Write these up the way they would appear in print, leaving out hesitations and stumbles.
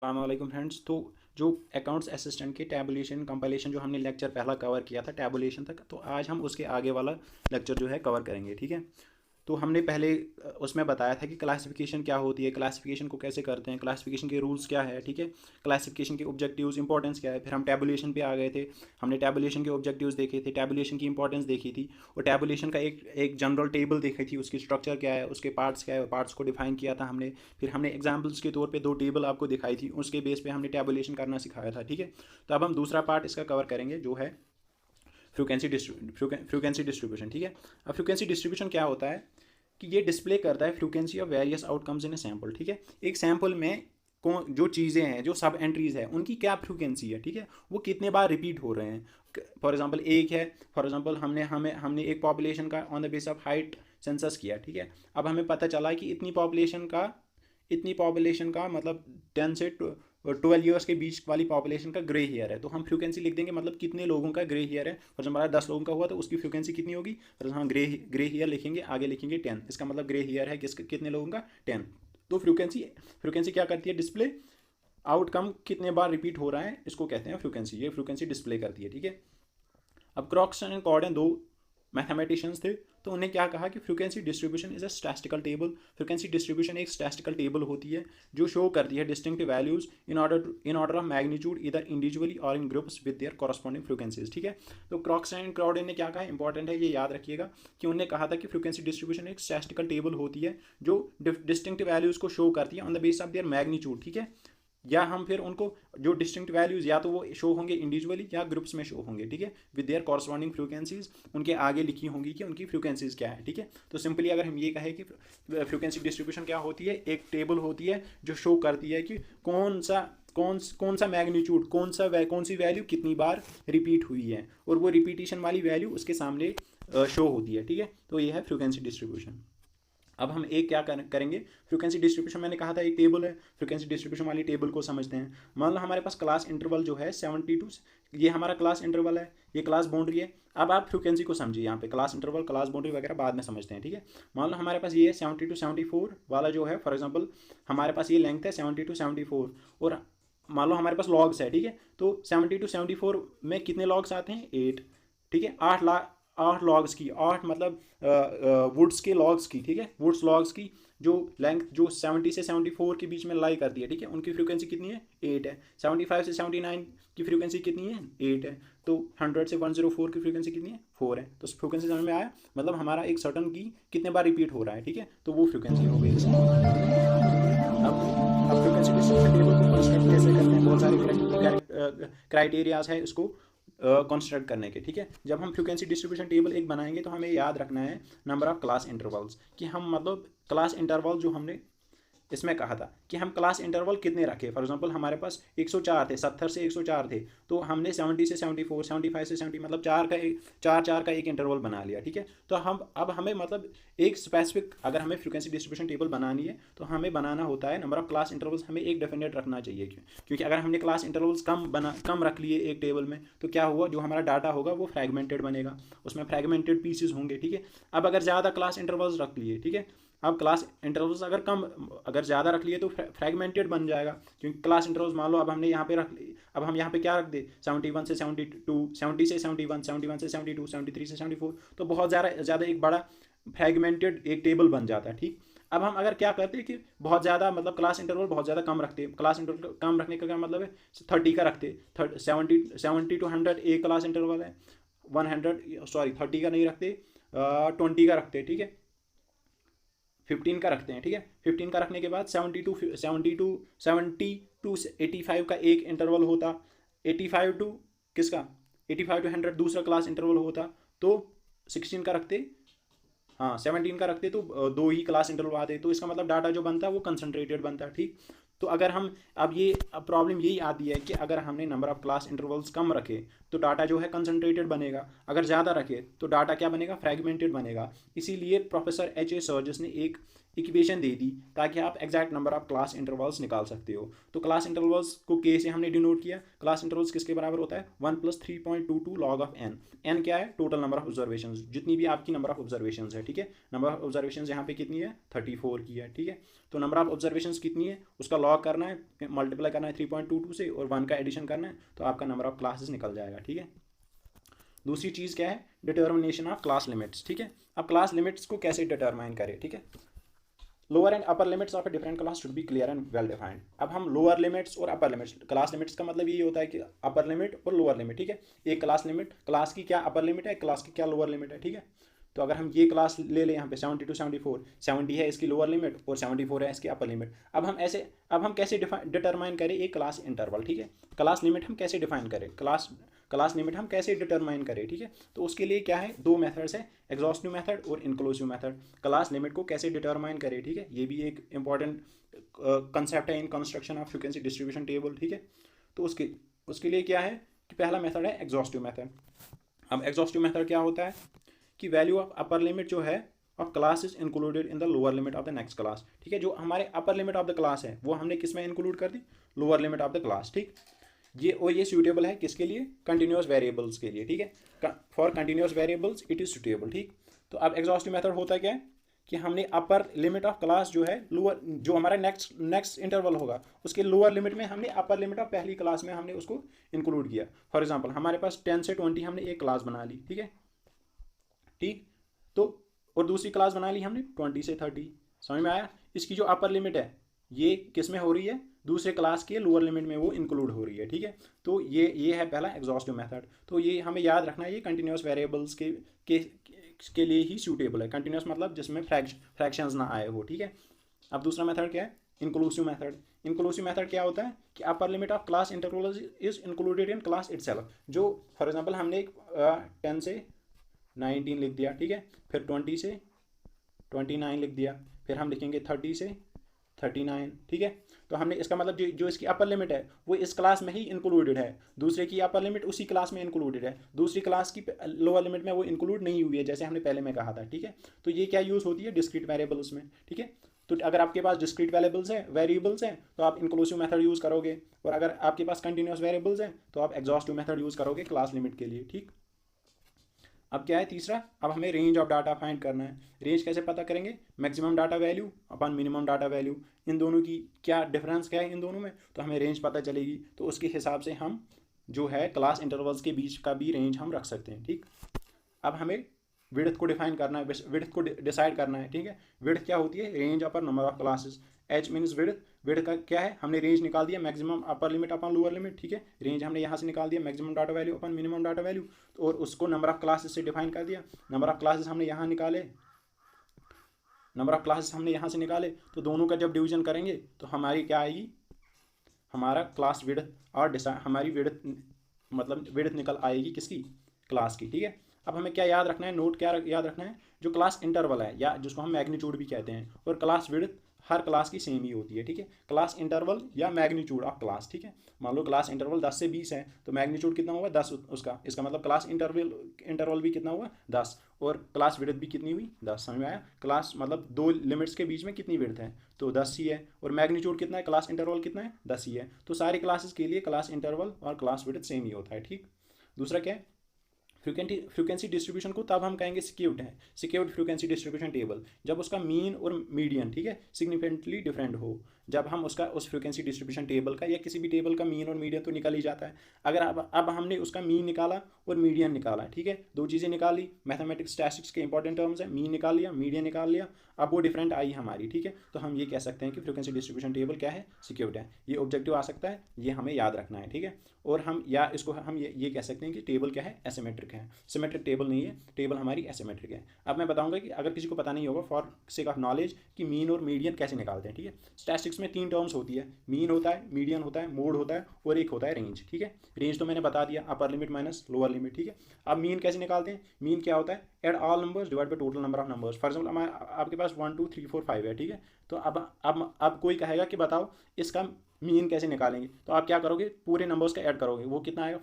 अस्सलाम फ्रेंड्स। तो जो अकाउंट्स असिस्टेंट के टैबुलेशन कंपाइलेशन जो हमने लेक्चर पहला कवर किया था टैबुलेशन तक, तो आज हम उसके आगे वाला लेक्चर जो है कवर करेंगे। ठीक है। तो हमने पहले उसमें बताया था कि क्लासिफिकेशन क्या होती है, क्लासिफिकेशन को कैसे करते हैं, क्लासिफिकेशन के रूल्स क्या है। ठीक है। क्लासिफिकेशन के ऑब्जेक्टिव्स, इंपॉर्टेंस क्या है। फिर हम टैबुलेशन पे आ गए थे। हमने टैबुलेशन के ऑब्जेक्टिव्स देखे थे, टैबुलेशन की इंपॉर्टेंस देखी थी, और टैबुलेशन का एक एक जनरल टेबल देखी थी, उसकी स्ट्रक्चर क्या है, उसके पार्ट्स क्या है, पार्ट्स को डिफाइन किया था हमने। फिर हमने एग्जाम्पल्स के तौर पे दो टेबल आपको दिखाई थी, उसके बेस पे हमने टैबुलेशन करना सिखाया था। ठीक है। तो अब हम दूसरा पार्ट इसका कवर करेंगे जो है फ्रीक्वेंसी डिस्ट्रीब्यूशन। ठीक है। अब फ्रीक्वेंसी डिस्ट्रीब्यूशन क्या होता है कि ये डिस्प्ले करता है frequency of various outcomes in A sample. ठीक है। एक सैम्पल में कौन जो चीज़ें हैं, जो सब एंट्रीज है, उनकी क्या फ्रीक्वेंसी है। ठीक है। वो कितने बार रिपीट हो रहे हैं। फॉर एग्जांपल एक है, फॉर एग्जांपल हमने एक पॉपुलेशन का on the base of height census किया। ठीक है। अब हमें पता चला कि इतनी पॉपुलेशन का मतलब 10 से 12 ईयर्स के बीच वाली पॉपुलेशन का ग्रे हेयर है। तो हम फ्रीक्वेंसी लिख देंगे, मतलब कितने लोगों का ग्रे हेयर है। फॉर एग्जाम्पल हमारा 10 लोगों का हुआ तो उसकी फ्रीक्वेंसी कितनी होगी। फॉर हाँ, ग्रे हेयर लिखेंगे, आगे लिखेंगे 10। इसका मतलब ग्रे हेयर है कितने लोगों का, 10। तो फ्रीक्वेंसी क्या करती है, डिस्प्ले आउटकम कितने बार रिपीट हो रहा है, इसको कहते हैं फ्रीक्वेंसी। ये फ्रीक्वेंसी डिस्प्ले करती है। ठीक है। अब क्रॉक्स एंड कॉर्डन दो मैथमेटिशियंस थे, तो उन्हें क्या कहा कि frequency distribution is a statistical table. Frequency distribution एक स्टैटिस्टिकल टेबल होती है जो शो करती है distinctive values in order of magnitude, इधर इंडिविजुअली और in groups with their corresponding frequencies. ठीक है। तो क्रॉक्स एंड क्रॉडन ने क्या कहा, इंपॉर्टेंट है ये याद रखिएगा, कि उन्होंने कहा था कि फ्रीक्वेंसी डिस्ट्रीब्यूशन एक स्टैटिस्टिकल टेबल होती है जो डिस्टिंक्टिव वैल्यूज को शो करती है on the base of their magnitude. ठीक है। या हम फिर उनको जो डिस्टिंक्ट वैल्यूज या तो वो शो होंगे इंडिविजुअली या ग्रुप्स में शो होंगे। ठीक है। विद देयर कॉरस्पॉन्डिंग फ्रीक्वेंसीज, उनके आगे लिखी होंगी कि उनकी फ्रीक्वेंसीज क्या है। ठीक है। तो सिंपली अगर हम ये कहें कि फ्रीक्वेंसी डिस्ट्रीब्यूशन क्या होती है, एक टेबल होती है जो शो करती है कि कौन सा मैग्नीट्यूड, कौन सी वैल्यू कितनी बार रिपीट हुई है, और वो रिपीटिशन वाली वैल्यू उसके सामने शो होती है। ठीक है। तो ये है फ्रीक्वेंसी डिस्ट्रीब्यूशन। अब हम एक क्या करेंगे, फ्रीक्वेंसी डिस्ट्रीब्यूशन मैंने कहा था एक टेबल है, फ्रीक्वेंसी डिस्ट्रीब्यूशन वाली टेबल को समझते हैं। मान लो हमारे पास क्लास इंटरवल जो है 72, ये हमारा क्लास इंटरवल है, ये क्लास बाउंड्री है। अब आप फ्रीक्वेंसी को समझिए, यहाँ पे क्लास इंटरवल, क्लास बाउंड्री वगैरह बाद में समझते हैं। ठीक है। मान लो हमारे पास ये 72 74 वाला जो है, फॉर एग्जाम्पल हमारे पास ये लेंथ है 72 74, और मान लो हमारे पास लॉग्स है। ठीक है। तो 72 74 में कितने लॉग्स आते हैं, 8। ठीक है। 8 लॉग्स की, 8 मतलब वुड्स के लॉग्स की। ठीक है। वुड्स लॉग्स की जो लेंथ जो 70 से 74 के बीच में लाई करती है। ठीक है। उनकी फ्रीक्वेंसी कितनी है, 8 है। 75 से 79 की फ्रीक्वेंसी कितनी है, 8 है। तो 100 से 104 की फ्रीक्वेंसी कितनी है, 4 है। तो फ्रीक्वेंसी समझ में आया, मतलब हमारा एक सर्टन की कितने बार रिपीट हो रहा है। ठीक है। तो वो फ्रीक्वेंसी हो गई इसकी। अब फ्रीक्वेंसी डिस्ट्रीब्यूशन टेबल को कंस्ट्रक्ट कैसे करते हैं, बहुत सारे क्राइटेरियाज है इसको कंस्ट्रक्ट करने के। ठीक है। जब हम फ्रीक्वेंसी डिस्ट्रीब्यूशन टेबल एक बनाएंगे तो हमें याद रखना है नंबर ऑफ क्लास इंटरवल्स, कि हम मतलब क्लास इंटरवल जो हमने इसमें कहा था कि हम क्लास इंटरवल कितने रखे। फॉर एग्जांपल हमारे पास 104 थे, 70 से 104 थे, तो हमने 70 से 74, 75 से 70, मतलब चार का एक इंटरवल बना लिया। ठीक है। तो अब हमें मतलब एक स्पेसिफिक, अगर हमें फ्रीक्वेंसी डिस्ट्रीब्यूशन टेबल बनानी है तो हमें बनाना होता है नंबर ऑफ क्लास इंटरवल्स हमें एक डेफिनेट रखना चाहिए। क्योंकि अगर हमने क्लास इंटरवल्स कम रख लिए एक टेबल में, तो क्या हुआ, जो हमारा डाटा होगा वो फ्रेगमेंटेड बनेगा, उसमें फ्रेगमेंटेड पीसेज होंगे। ठीक है। अब अगर ज़्यादा क्लास इंटरवल्स रख लिए, ठीक है, अब क्लास इंटरवल्स अगर ज़्यादा रख लिए तो फ्रेगमेंटेड बन जाएगा। क्योंकि क्लास इंटरवल्स मान लो अब हमने यहाँ पे रख ली, अब हम यहाँ पे क्या रख दे, 71 से 72, 70 से 71, 71 से 72, 73 से 74, तो बहुत ज़्यादा एक बड़ा फ्रेगमेंटेड एक टेबल बन जाता है। ठीक। अब हम अगर क्या करते हैं कि बहुत ज़्यादा मतलब क्लास इंटरवल बहुत ज़्यादा कम रखते, क्लास इंटरवल कम रखने का क्या मतलब है, 30 का रखते, 70 टू 100 एक क्लास इंटरवल है, 30 का नहीं रखते, 20 का रखते। ठीक है। 15 का रखते हैं। ठीक है। 15 का रखने के बाद 70 टू 85 का एक इंटरवल होता, 85 टू किसका, 85 टू 100 दूसरा क्लास इंटरवल होता। तो 16 का रखते, हाँ 17 का रखते, तो दो ही क्लास इंटरवल आते, तो इसका मतलब डाटा जो बनता है वो कंसनट्रेटेड बनता है। ठीक। तो अगर हम अब प्रॉब्लम यही आती है कि अगर हमने नंबर ऑफ क्लास इंटरवल्स कम रखे तो डाटा जो है कंसनट्रेटेड बनेगा, अगर ज़्यादा रखे तो डाटा क्या बनेगा, फ्रेगमेंटेड बनेगा। इसीलिए प्रोफेसर H.A. सर्जिस ने इक्वेशन दे दी ताकि आप exact number of class intervals निकाल सकते हो। तो क्लास इंटरवल्स को के से हमने डिनोट किया। क्लास इंटरवल्स किसके बराबर होता है 1+3.22 log ऑफ एन। एन क्या है टोटल नंबर ऑफ ऑब्जर्वेशन, जितनी भी आपकी नंबर ऑफ ऑब्जर्वेशन है, ठीक है। नंबर ऑफ ऑब्जर्वेशन यहाँ पे कितनी है 34 की है, ठीक है। तो नंबर ऑफ ऑब्जर्वेशन कितनी है उसका लॉग करना है, मल्टीप्लाई करना है 3.22 से और 1 का एडिशन करना है, तो आपका नंबर ऑफ क्लासेस निकल जाएगा, ठीक है। दूसरी चीज़ क्या है डिटर्मिनेशन ऑफ क्लास लिमिट्स, ठीक है। अब क्लास लिमिट्स को कैसे डिटरमाइन करें, ठीक है। Lower and upper limits of a different class should be clear and well defined. अब हम लोअर लिमिट्स और अपर लिमिट्स, क्लास लिमिट्स का मतलब ये होता है कि अपर लिमिट और लोअर लिमिट, ठीक है। एक क्लास लिमिट, क्लास की क्या अपर लिमिट है, क्लास की क्या लोअर लिमिट है, ठीक है। तो अगर हम ये क्लास ले लें यहाँ पे 70 to 74, 70 है इसकी लोअर लिमिट और 74 है इसकी अपर लिमिट। अब हम कैसे डिटरमाइन करें एक क्लास इंटरवल, ठीक है। क्लास लिमिट हम कैसे डिफाइन करें, क्लास लिमिट हम कैसे डिटरमाइन करें, ठीक है। तो उसके लिए क्या है दो मेथड्स है, एग्जॉस्टिव मेथड और इंक्लूसिव मेथड। क्लास लिमिट को कैसे डिटरमाइन करें, ठीक है, ये भी एक इंपॉर्टेंट कंसेप्ट है in construction of frequency distribution table, ठीक है। तो उसके लिए क्या है कि पहला मेथड है एग्जॉस्टिव मेथड। अब एग्जॉस्टिव मेथड क्या होता है कि वैल्यू ऑफ अपर लिमिट जो है of class is included in the lower limit of the next class, ठीक है। जो हमारे upper limit of the class है वो हमने किस में इंक्लूड कर दी, lower limit of the class, ठीक। ये सूटेबल है किसके लिए, कंटिन्यूस वेरिएबल्स के लिए, ठीक है। For continuous variables it is suitable, ठीक। तो अब एग्जॉस्टिव मेथड होता क्या है कि हमने अपर लिमिट ऑफ क्लास जो है लोअर, जो हमारा नेक्स्ट इंटरवल होगा उसके लोअर लिमिट में हमने अपर लिमिट ऑफ पहली क्लास में हमने उसको इंक्लूड किया। फॉर एग्जांपल हमारे पास 10 से 20 हमने एक क्लास बना ली, ठीक है, ठीक। तो और दूसरी क्लास बना ली हमने 20 से 30, समझ में आया। इसकी जो अपर लिमिट है ये किस में हो रही है, दूसरे क्लास के लोअर लिमिट में वो इंक्लूड हो रही है, ठीक है। तो ये है पहला एग्जॉस्टिव मेथड। तो ये हमें याद रखना है, ये कंटिन्यूस वेरिएबल्स के लिए ही सूटेबल है। कंटिन्यूस मतलब जिसमें फ्रैक्शंस ना आए हो, ठीक है। अब दूसरा मेथड क्या है इंक्लूसिव मेथड। इंक्लूसिव मेथड क्या होता है कि अपर limit of class interval is included in class itself. जो फॉर एग्जांपल हमने 10 से 19 लिख दिया, ठीक है, फिर 20 से 29 लिख दिया, फिर हम लिखेंगे 30 से 39, ठीक है। तो हमने इसका मतलब जो इसकी अपर लिमिट है वो इस क्लास में ही इंक्लूडेड है, दूसरे की अपर लिमिट उसी क्लास में इंक्लूडेड है, दूसरी क्लास की लोअर लिमिट में वो इंक्लूड नहीं हुई है, जैसे हमने पहले में कहा था, ठीक है। तो ये क्या यूज़ होती है डिस्क्रीट वेरिएबल्स में, ठीक है। तो अगर आपके पास डिस्क्रीट वेरिएबल्स हैं तो आप इंक्लूसिव मेथड यूज़ करोगे, और अगर आपके पास कंटिन्यूस वेरिएबल्स हैं तो आप एग्जॉस्टिव मेथड यूज़ करोगे क्लास लिमिट के लिए, ठीक। अब क्या है तीसरा, अब हमें रेंज ऑफ डाटा फाइंड करना है। रेंज कैसे पता करेंगे, मैक्सिमम डाटा वैल्यू अपन मिनिमम डाटा वैल्यू, इन दोनों की क्या डिफरेंस क्या है इन दोनों में, तो हमें रेंज पता चलेगी। तो उसके हिसाब से हम जो है क्लास इंटरवल्स के बीच का भी रेंज हम रख सकते हैं, ठीक। अब हमें विड्थ को डिफाइन करना है, विड्थ को डिसाइड करना है, ठीक है। विड्थ क्या होती है, range upper number of classes. H means width, width का क्या है, हमने रेंज निकाल दिया मैक्सिमम अपर लिमिट अपन लोअर लिमिट, ठीक है। रेंज हमने यहाँ से निकाल दिया मैक्सिमम डाटा वैल्यू अपन मिनिमम डाटा वैल्यू, और उसको नंबर ऑफ क्लासेस से डिफाइन कर दिया। नंबर ऑफ क्लासेस हमने यहाँ निकाले, नंबर ऑफ क्लासेस हमने यहाँ से निकाले, तो दोनों का जब डिवीजन करेंगे तो हमारी क्या आएगी, हमारा क्लास विड्थ और हमारी विड्थ मतलब विड्थ निकल आएगी किसकी, क्लास की, ठीक है। अब हमें क्या याद रखना है, नोट क्या याद रखना है, जो क्लास इंटरवल है या जिसको हम मैग्नीट्यूड भी कहते हैं, और क्लास विड्थ हर क्लास की सेम ही होती है, ठीक है। क्लास इंटरवल या मैग्नीट्यूड ऑफ क्लास, ठीक है। मान लो क्लास इंटरवल 10 से 20 है तो मैग्नीट्यूड कितना होगा 10 उसका, इसका मतलब क्लास इंटरवल भी कितना हुआ 10, और क्लास विड्थ भी कितनी हुई 10, समझ में आया। क्लास मतलब दो लिमिट्स के बीच में कितनी विड्थ है तो 10 ही है, और मैग्नीट्यूड कितना है, क्लास इंटरवल कितना है 10 ही है। तो सारी क्लासेस के लिए क्लास इंटरवल और क्लास विड्थ सेम ही होता है, ठीक। दूसरा क्या है फ्रीक्वेंसी डिस्ट्रीब्यूशन को तब हम कहेंगे सिक्योर्ड है, सिक्योर्ड फ्रीक्वेंसी डिस्ट्रीब्यूशन टेबल, जब उसका मीन और मीडियन, ठीक है, सिग्निफिकेंटली डिफरेंट हो। जब हम उसका उस फ्रीक्वेंसी डिस्ट्रीब्यूशन टेबल का या किसी भी टेबल का मीन और मीडियन तो निकल ही जाता है। अगर अब हमने उसका मीन निकाला और मीडियन निकाला, ठीक है, दो चीज़ें निकाली, मैथमेटिक्स स्टैटिस्टिक्स के इंपॉर्टेंट टर्म्स है, मीन निकाल लिया मीडियन निकाल लिया, अब वो डिफरेंट आई हमारी, ठीक है। तो हम ये कह सकते हैं कि फ्रीक्वेंसी डिस्ट्रीब्यूशन टेबल क्या है, सिक्योर्ड है। ये ऑब्जेक्टिव आ सकता है, ये हमें याद रखना है, ठीक है। और हम या इसको हम ये कह सकते हैं कि टेबल क्या है, एसिमेट्रिक है। सिमेट्रिक टेबल नहीं है, टेबल हमारी एसिमेट्रिक है। अब मैं बताऊंगा कि अगर किसी को पता नहीं होगा फॉर सेक ऑफ नॉलेज कि मीन और मीडियन कैसे निकालते हैं, ठीक है। स्टैटिस्टिक्स में 3 टर्म्स होती है, मीन होता है, मीडियन होता है, मोड होता है, और एक होता है रेंज, ठीक है। रेंज तो मैंने बता दिया, upper limit minus lower limit, ठीक है। अब मीन कैसे निकालते हैं, मीन क्या होता है, add all numbers divide by total number of numbers. For example आपके पास 1 2 3 4 5 है, ठीक है। तो अब कोई कहेगा कि बताओ इसका मीन कैसे निकालेंगे, तो आप क्या करोगे, पूरे नंबर्स का ऐड करोगे, वो कितना आएगा,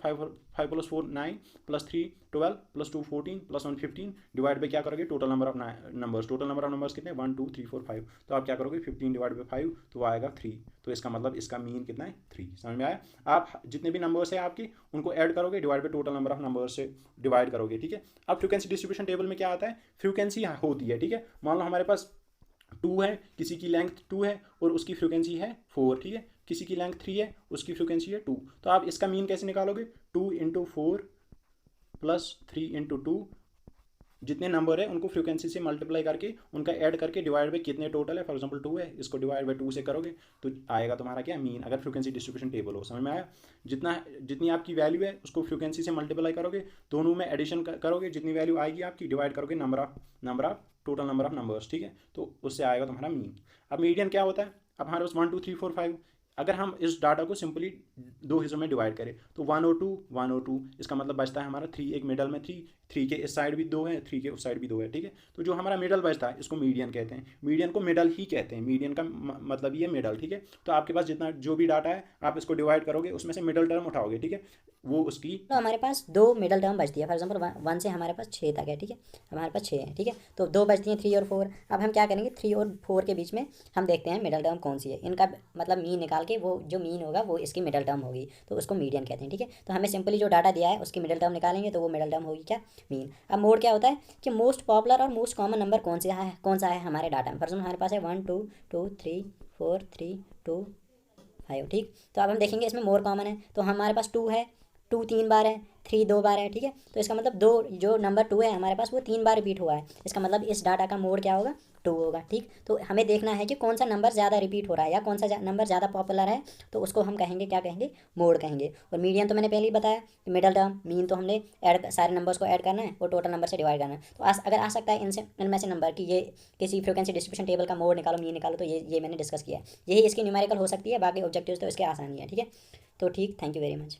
5 + 4 9 + 3 12 + 2 14 + 1 15 डिवाइड बाई क्या करोगे, total number of numbers, total number of numbers कितने 1 2 3 4 5, तो आप क्या करोगे 15 डिवाइड बाई 5, तो वो आएगा 3, तो इसका मतलब इसका मीन कितना है 3। समझ में आया। आप जितने भी नंबर्स हैं आपके उनको ऐड करोगे, divide by total number of numbers से डिवाइड करोगे, ठीक है। अब फ्रीक्वेंसी डिस्ट्रीब्यूशन टेबल में क्या आता है, फ्रीक्वेंसी होती है, ठीक है। मान लो हमारे पास 2 है, किसी की लेंथ 2 है और उसकी फ्रीक्वेंसी है 4, ठीक है। किसी की लेंथ 3 है, उसकी फ्रीक्वेंसी है 2, तो आप इसका मीन कैसे निकालोगे, 2 × 4 + 3 × 2, जितने नंबर है उनको फ्रीक्वेंसी से मल्टीप्लाई करके उनका ऐड करके डिवाइड बाई कितने टोटल है, फॉर एग्जांपल 2 है, इसको डिवाइड बाई 2 से करोगे तो आएगा तुम्हारा क्या मीन, अगर फ्रीक्वेंसी डिस्ट्रीब्यूशन टेबल हो। समझ में आया। जितनी आपकी वैल्यू है उसको फ्रीक्वेंसी से मल्टीप्लाई करोगे, दोनों में एडिशन करोगे, जितनी वैल्यू आएगी आपकी डिवाइड करोगे number of total number of numbers, ठीक है, तो उससे आएगा तुम्हारा मीन। अब मीडियन क्या होता है, अब हमारे पास 1 2 3 4 5, अगर हम इस डाटा को सिंपली 2 हिस्सों में डिवाइड करें तो 1 और 2 1 और 2, इसका मतलब बचता है हमारा 3, एक मिडल में 3 के इस साइड भी 2 है, 3 के उस साइड भी 2 है, ठीक है। तो जो हमारा मिडल बचता है इसको मीडियन कहते हैं, मीडियन को मिडल ही कहते हैं, मीडियन का मतलब ये मिडल, ठीक है। तो आपके पास जितना जो भी डाटा है आप इसको डिवाइड करोगे, उसमें से मिडल टर्म उठाओगे, ठीक है, वो उसकी। तो हमारे पास 2 मिडल टर्म बचती है, फॉर एग्जांपल 1 से हमारे पास 6 तक है, ठीक है, हमारे पास 6 है, ठीक है, तो 2 बचती हैं 3 और 4। अब हम क्या करेंगे, 3 और 4 के बीच में हम देखते हैं मिडल टर्म कौन सी है, इनका मतलब मीन निकाल के वो जो मीन होगा वो इसकी मिडल टर्म होगी, तो उसको मीडियन कहते हैं, ठीक है। तो हमें सिंपली जो डाटा दिया है उसकी मिडल टर्म निकालेंगे तो वो मिडल टर्म होगी क्या, मीन। अब मोड क्या होता है कि मोस्ट पॉपुलर और मोस्ट कॉमन नंबर कौन सा है हमारे डाटा में, फॉर एग्जाम्पल हमारे पास है 1 2 2 3 4 3 2 5, ठीक। तो अब हम देखेंगे इसमें मोर कॉमन है, तो हमारे पास 2 है, 2 3 बार है, 3 2 बार है, ठीक है। तो इसका मतलब दो जो नंबर 2 है हमारे पास वो 3 बार रिपीट हुआ है, इसका मतलब इस डाटा का मोड क्या होगा, 2 होगा, ठीक। तो हमें देखना है कि कौन सा नंबर ज़्यादा रिपीट हो रहा है या कौन सा नंबर ज़्यादा पॉपुलर है, तो उसको हम कहेंगे क्या कहेंगे, मोड कहेंगे। और मीडियन तो मैंने पहले ही बताया कि मिडल टर्म, मीन तो हमने ऐड सारे नंबर्स को ऐड करना है और टोटल नंबर से डिवाइड करना है। तो अगर आ सकता है इनमें से नंबर कि ये किसी फ्रीक्वेंसी डिस्ट्रीब्यूशन टेबल का मोड निकालो, मीन निकालो, तो ये मैंने डिस्कस किया है, यही इसकी न्यूमेरिकल हो सकती है, बाकी ऑब्जेक्टिव्स तो इसके आसानी है, ठीक है। तो ठीक, थैंक यू वेरी मच।